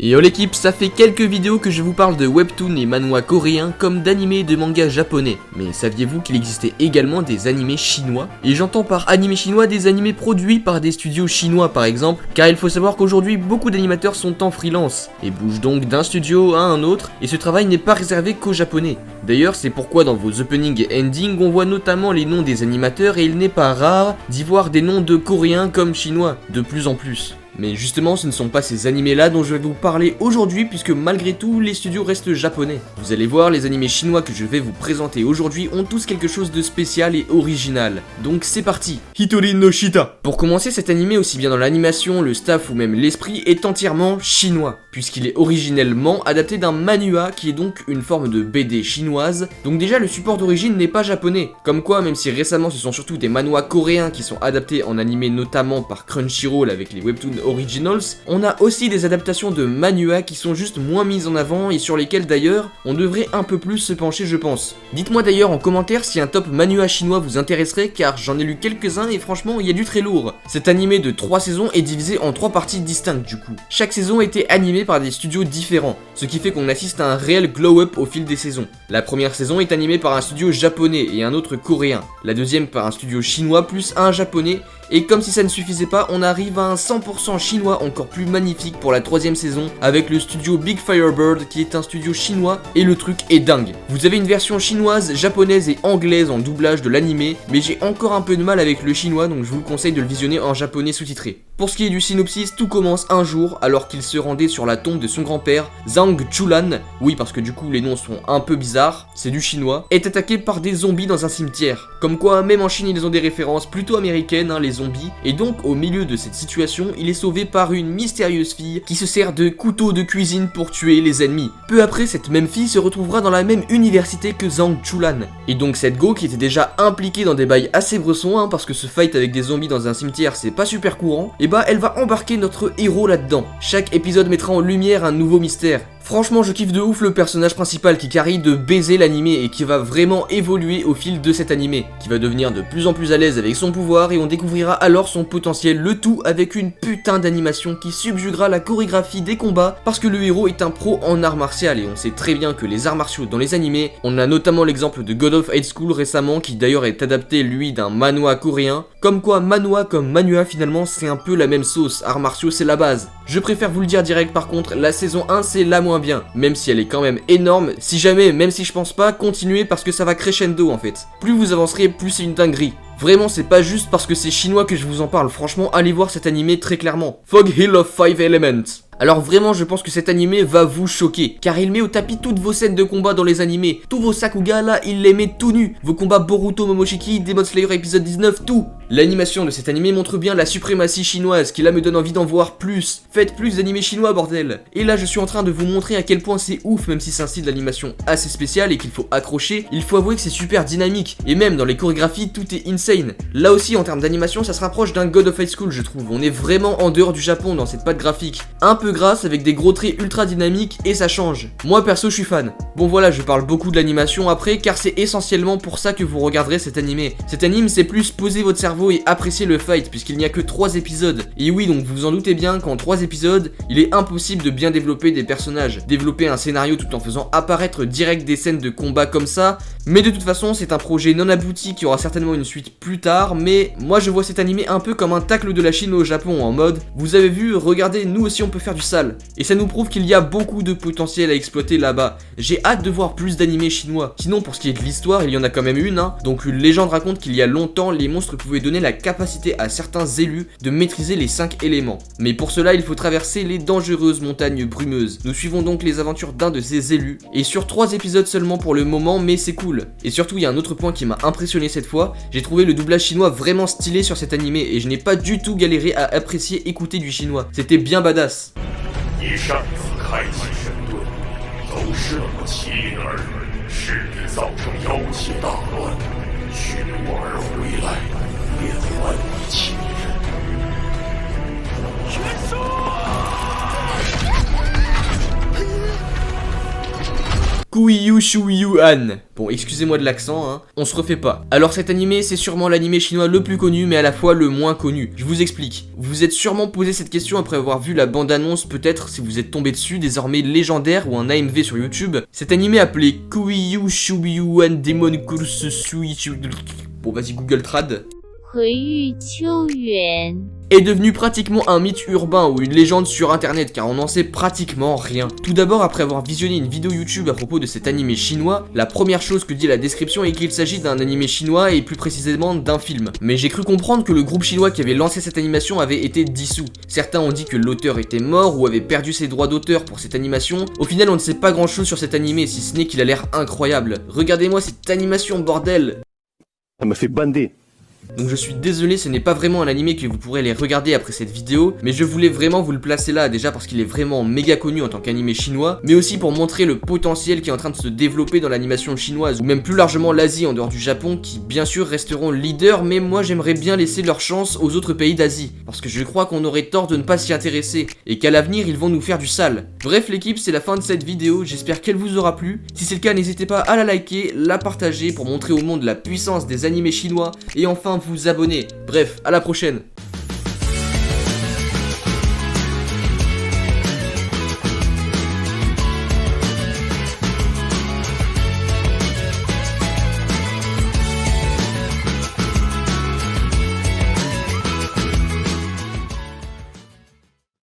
Et yo l'équipe, ça fait quelques vidéos que je vous parle de webtoons et manhwa coréens comme d'animés et de mangas japonais. Mais saviez-vous qu'il existait également des animés chinois? Et j'entends par animés chinois des animés produits par des studios chinois par exemple, car il faut savoir qu'aujourd'hui beaucoup d'animateurs sont en freelance, et bougent donc d'un studio à un autre, et ce travail n'est pas réservé qu'aux japonais. D'ailleurs c'est pourquoi dans vos openings et endings on voit notamment les noms des animateurs et il n'est pas rare d'y voir des noms de coréens comme chinois, de plus en plus. Mais justement ce ne sont pas ces animés là dont je vais vous parler aujourd'hui puisque malgré tout les studios restent japonais. Vous allez voir, les animés chinois que je vais vous présenter aujourd'hui ont tous quelque chose de spécial et original. Donc c'est parti. Hitori no Shita. Pour commencer, cet animé, aussi bien dans l'animation, le staff ou même l'esprit, est entièrement chinois, puisqu'il est originellement adapté d'un manhwa qui est donc une forme de BD chinoise. Donc déjà le support d'origine n'est pas japonais. Comme quoi, même si récemment ce sont surtout des manhwas coréens qui sont adaptés en animé notamment par Crunchyroll avec les webtoons Originals, on a aussi des adaptations de manhwa qui sont juste moins mises en avant et sur lesquelles d'ailleurs on devrait un peu plus se pencher je pense. Dites-moi d'ailleurs en commentaire si un top manhwa chinois vous intéresserait car j'en ai lu quelques-uns et franchement il y a du très lourd. Cet animé de 3 saisons est divisé en 3 parties distinctes du coup. Chaque saison a été animée par des studios différents, ce qui fait qu'on assiste à un réel glow-up au fil des saisons. La première saison est animée par un studio japonais et un autre coréen, la deuxième par un studio chinois plus un japonais, et comme si ça ne suffisait pas, on arrive à un 100% chinois encore plus magnifique pour la 3ème saison avec le studio Big Firebird qui est un studio chinois et le truc est dingue. Vous avez une version chinoise, japonaise et anglaise en doublage de l'animé, mais j'ai encore un peu de mal avec le chinois donc je vous conseille de le visionner en japonais sous-titré. Pour ce qui est du synopsis, tout commence un jour alors qu'il se rendait sur la tombe de son grand-père, Zhang Chulan, oui parce que du coup les noms sont un peu bizarres, c'est du chinois, est attaqué par des zombies dans un cimetière. Comme quoi même en Chine ils ont des références plutôt américaines les zombies, et donc au milieu de cette situation il est sauvé par une mystérieuse fille qui se sert de couteau de cuisine pour tuer les ennemis. Peu après cette même fille se retrouvera dans la même université que Zhang Chulan, et donc cette go qui était déjà impliquée dans des bails assez bressons parce que ce fight avec des zombies dans un cimetière c'est pas super courant, et bah elle va embarquer notre héros là-dedans. Chaque épisode mettra en lumière un nouveau mystère. Franchement je kiffe de ouf le personnage principal qui carry de baiser l'animé et qui va vraiment évoluer au fil de cet animé, qui va devenir de plus en plus à l'aise avec son pouvoir et on découvrira alors son potentiel, le tout avec une putain d'animation qui subjuguera la chorégraphie des combats parce que le héros est un pro en arts martiaux et on sait très bien que les arts martiaux dans les animés, on a notamment l'exemple de God of High School récemment qui d'ailleurs est adapté lui d'un manhwa coréen, comme quoi manhwa comme manhwa finalement c'est un peu la même sauce, arts martiaux c'est la base. Je préfère vous le dire direct par contre, la saison 1 c'est la moins bien, même si elle est quand même énorme, si jamais, même si je pense pas, continuez parce que ça va crescendo en fait. Plus vous avancerez, plus c'est une dinguerie. Vraiment c'est pas juste parce que c'est chinois que je vous en parle, franchement allez voir cet animé très clairement. Fog Hill of Five Elements. Alors vraiment je pense que cet animé va vous choquer, car il met au tapis toutes vos scènes de combat dans les animés, tous vos Sakuga là il les met tout nus, vos combats Boruto Momoshiki, Demon Slayer épisode 19, tout. L'animation de cet animé montre bien la suprématie chinoise qui là me donne envie d'en voir plus. Faites plus d'animés chinois bordel. Et là je suis en train de vous montrer à quel point c'est ouf, même si c'est un style d'animation assez spécial et qu'il faut accrocher, il faut avouer que c'est super dynamique, et même dans les chorégraphies tout est insane. Là aussi en termes d'animation ça se rapproche d'un God of High School je trouve, on est vraiment en dehors du Japon dans cette patte graphique, un peu grasse avec des gros traits ultra dynamiques et ça change. Moi perso je suis fan. Bon voilà je parle beaucoup de l'animation après car c'est essentiellement pour ça que vous regarderez cet animé. Cet anime c'est plus poser votre cerveau et apprécier le fight puisqu'il n'y a que 3 épisodes. Et oui donc vous vous en doutez bien qu'en 3 épisodes il est impossible de bien développer des personnages, développer un scénario tout en faisant apparaître direct des scènes de combat comme ça. Mais de toute façon c'est un projet non abouti qui aura certainement une suite plus tard, mais moi je vois cet animé un peu comme un tacle de la Chine au Japon en mode vous avez vu, regardez nous aussi on peut faire du sale. Et ça nous prouve qu'il y a beaucoup de potentiel à exploiter là-bas. J'ai hâte de voir plus d'animés chinois. Sinon pour ce qui est de l'histoire, il y en a quand même une Donc une légende raconte qu'il y a longtemps, les monstres pouvaient donner la capacité à certains élus de maîtriser les 5 éléments. Mais pour cela, il faut traverser les dangereuses montagnes brumeuses. Nous suivons donc les aventures d'un de ces élus. Et sur 3 épisodes seulement pour le moment, mais c'est cool. Et surtout, il y a un autre point qui m'a impressionné cette fois. J'ai trouvé le doublage chinois vraiment stylé sur cet animé et je n'ai pas du tout galéré à apprécier écouter du chinois. C'était bien badass. 你擅自开启神盾，走失了我麒麟儿，势必造成妖界大乱。寻我儿回来，便还你其人。全速！ Kuiyu Shuyuan. Bon, excusez-moi de l'accent, hein, on se refait pas. Alors cet animé, c'est sûrement l'animé chinois le plus connu, mais à la fois le moins connu. Je vous explique. Vous vous êtes sûrement posé cette question après avoir vu la bande-annonce, peut-être, si vous êtes tombé dessus, désormais légendaire ou un AMV sur YouTube. Cet animé appelé Kuiyu Shuyuan Demon Kursu Sui... Bon, vas-y, Google Trad. Est devenu pratiquement un mythe urbain ou une légende sur internet car on n'en sait pratiquement rien. Tout d'abord, après avoir visionné une vidéo YouTube à propos de cet animé chinois, la première chose que dit la description est qu'il s'agit d'un animé chinois et plus précisément d'un film. Mais j'ai cru comprendre que le groupe chinois qui avait lancé cette animation avait été dissous. Certains ont dit que l'auteur était mort ou avait perdu ses droits d'auteur pour cette animation. Au final, on ne sait pas grand chose sur cet animé si ce n'est qu'il a l'air incroyable. Regardez-moi cette animation, bordel! Ça me fait bander. Donc je suis désolé, ce n'est pas vraiment un animé que vous pourrez aller regarder après cette vidéo, mais je voulais vraiment vous le placer là, déjà parce qu'il est vraiment méga connu en tant qu'animé chinois, mais aussi pour montrer le potentiel qui est en train de se développer dans l'animation chinoise, ou même plus largement l'Asie en dehors du Japon, qui bien sûr resteront leaders, mais moi j'aimerais bien laisser leur chance aux autres pays d'Asie, parce que je crois qu'on aurait tort de ne pas s'y intéresser, et qu'à l'avenir ils vont nous faire du sale. Bref l'équipe, c'est la fin de cette vidéo, j'espère qu'elle vous aura plu. Si c'est le cas, n'hésitez pas à la liker, la partager pour montrer au monde la puissance des animés chinois, et enfin vous abonner. Bref, à la prochaine.